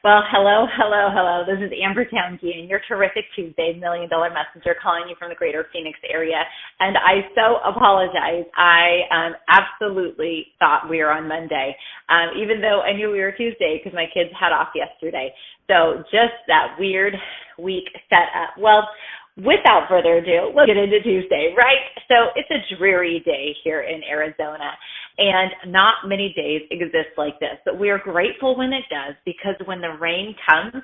Well, hello, hello, hello. This is Ambertown Geehan, your terrific Tuesday $1 million messenger calling you from the greater Phoenix area. And I so apologize. I absolutely thought we were on Monday, even though I knew we were Tuesday because my kids had off yesterday. So just that weird week set up. Well, without further ado, let's get into Tuesday, right? So it's a dreary day here in Arizona, and not many days exist like this. But we are grateful when it does, because when the rain comes,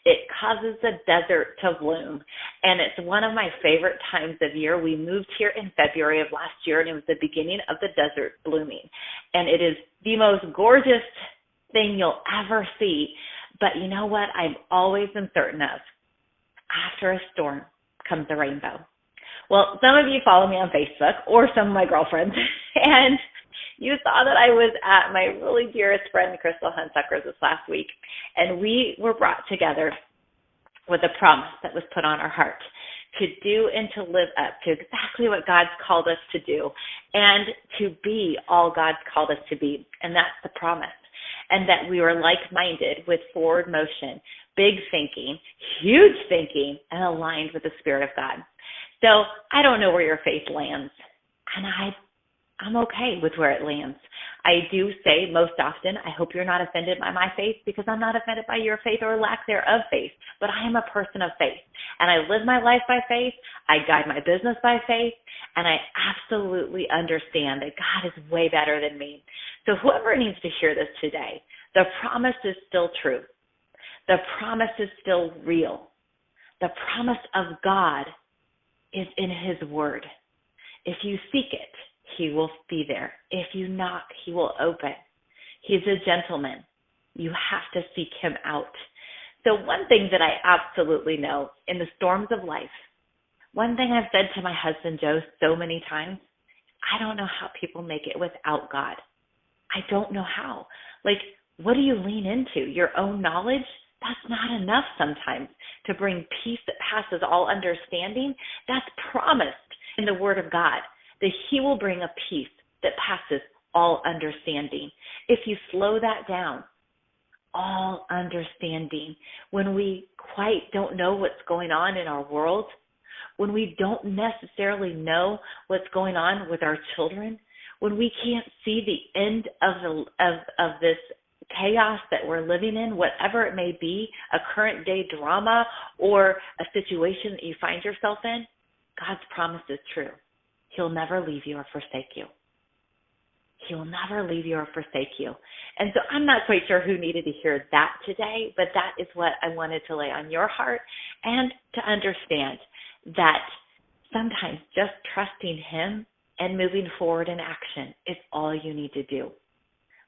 it causes the desert to bloom. And it's one of my favorite times of year. We moved here in February of last year, and it was the beginning of the desert blooming. And it is the most gorgeous thing you'll ever see. But you know what? I've always been certain of, after a storm comes a rainbow. Well, some of you follow me on Facebook, or some of my girlfriends, and you saw that I was at my really dearest friend, Crystal Hunsucker's, this last week, and we were brought together with a promise that was put on our heart to do and to live up to exactly what God's called us to do, and to be all God's called us to be, and that's the promise. And that we were like-minded with forward motion, big thinking, huge thinking, and aligned with the Spirit of God. So I don't know where your faith lands, and I'm okay with where it lands. I do say most often, I hope you're not offended by my faith, because I'm not offended by your faith or lack thereof faith, but I am a person of faith, and I live my life by faith, I guide my business by faith, and I absolutely understand that God is way better than me. So whoever needs to hear this today, the promise is still true. The promise is still real. The promise of God is in His Word. If you seek it, He will be there. If you knock, He will open. He's a gentleman. You have to seek Him out. So one thing that I absolutely know in the storms of life, one thing I've said to my husband, Joe, so many times, I don't know how people make it without God. I don't know how. Like, what do you lean into? Your own knowledge? That's not enough sometimes to bring peace that passes all understanding. That's promised in the Word of God, that He will bring a peace that passes all understanding. If you slow that down, all understanding, when we quite don't know what's going on in our world, when we don't necessarily know what's going on with our children, when we can't see the end of this chaos that we're living in, whatever it may be, a current day drama or a situation that you find yourself in, God's promise is true. He'll never leave you or forsake you. He'll never leave you or forsake you. And so I'm not quite sure who needed to hear that today, but that is what I wanted to lay on your heart, and to understand that sometimes just trusting Him and moving forward in action is all you need to do.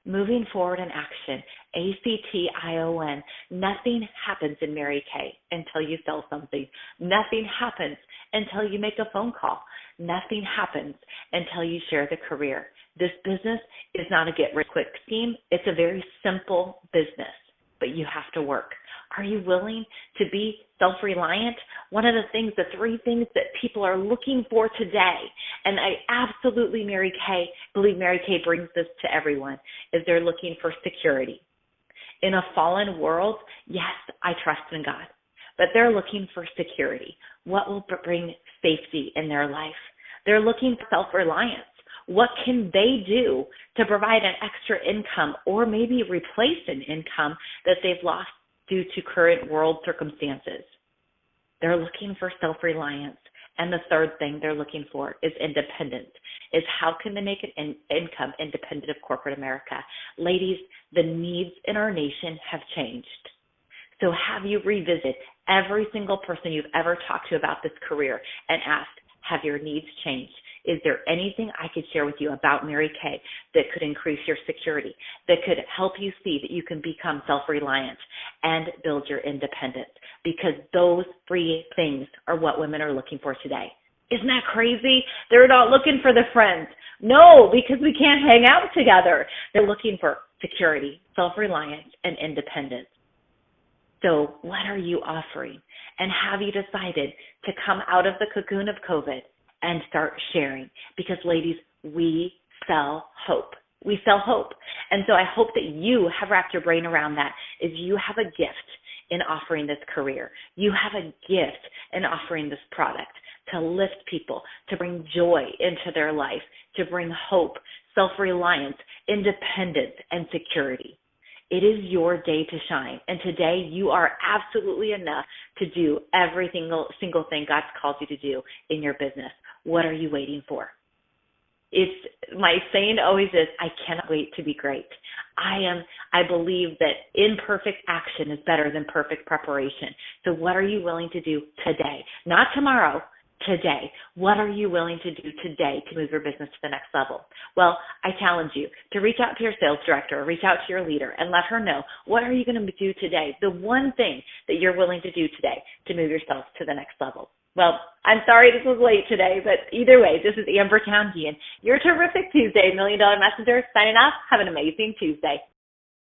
Moving forward in action, ACTION. Nothing happens in Mary Kay until you sell something. Nothing happens until you make a phone call. Nothing happens until you share the career. This business is not a get-rich-quick scheme. It's a very simple business, but you have to work. Are you willing to be self-reliant? One of the things, the three things that people are looking for today, and I absolutely believe Mary Kay brings this to everyone, is they're looking for security. In a fallen world, yes, I trust in God, but they're looking for security. What will bring safety in their life? They're looking for self-reliance. What can they do to provide an extra income, or maybe replace an income that they've lost due to current world circumstances? They're looking for self-reliance. And the third thing they're looking for is independence, is how can they make an income independent of corporate America? Ladies, the needs in our nation have changed. So have you revisited every single person you've ever talked to about this career and asked, have your needs changed? Is there anything I could share with you about Mary Kay that could increase your security, that could help you see that you can become self-reliant and build your independence? Because those three things are what women are looking for today. Isn't that crazy? They're not looking for the friends. No, because we can't hang out together. They're looking for security, self-reliance, and independence. So what are you offering? And have you decided to come out of the cocoon of COVID and start sharing? Because ladies, we sell hope. We sell hope. And so I hope that you have wrapped your brain around that, is you have a gift in offering this career. You have a gift in offering this product to lift people, to bring joy into their life, to bring hope, self-reliance, independence, and security. It is your day to shine. And today you are absolutely enough to do every single thing God's called you to do in your business. What are you waiting for? It's my saying always is, I cannot wait to be great. I believe that imperfect action is better than perfect preparation. So what are you willing to do today? Not tomorrow, today. What are you willing to do today to move your business to the next level? Well, I challenge you to reach out to your sales director or reach out to your leader and let her know, what are you going to do today? The one thing that you're willing to do today to move yourself to the next level. Well, I'm sorry this was late today, but either way, this is Amber Geehan, your terrific Tuesday $1 Million Messenger, signing off. Have an amazing Tuesday.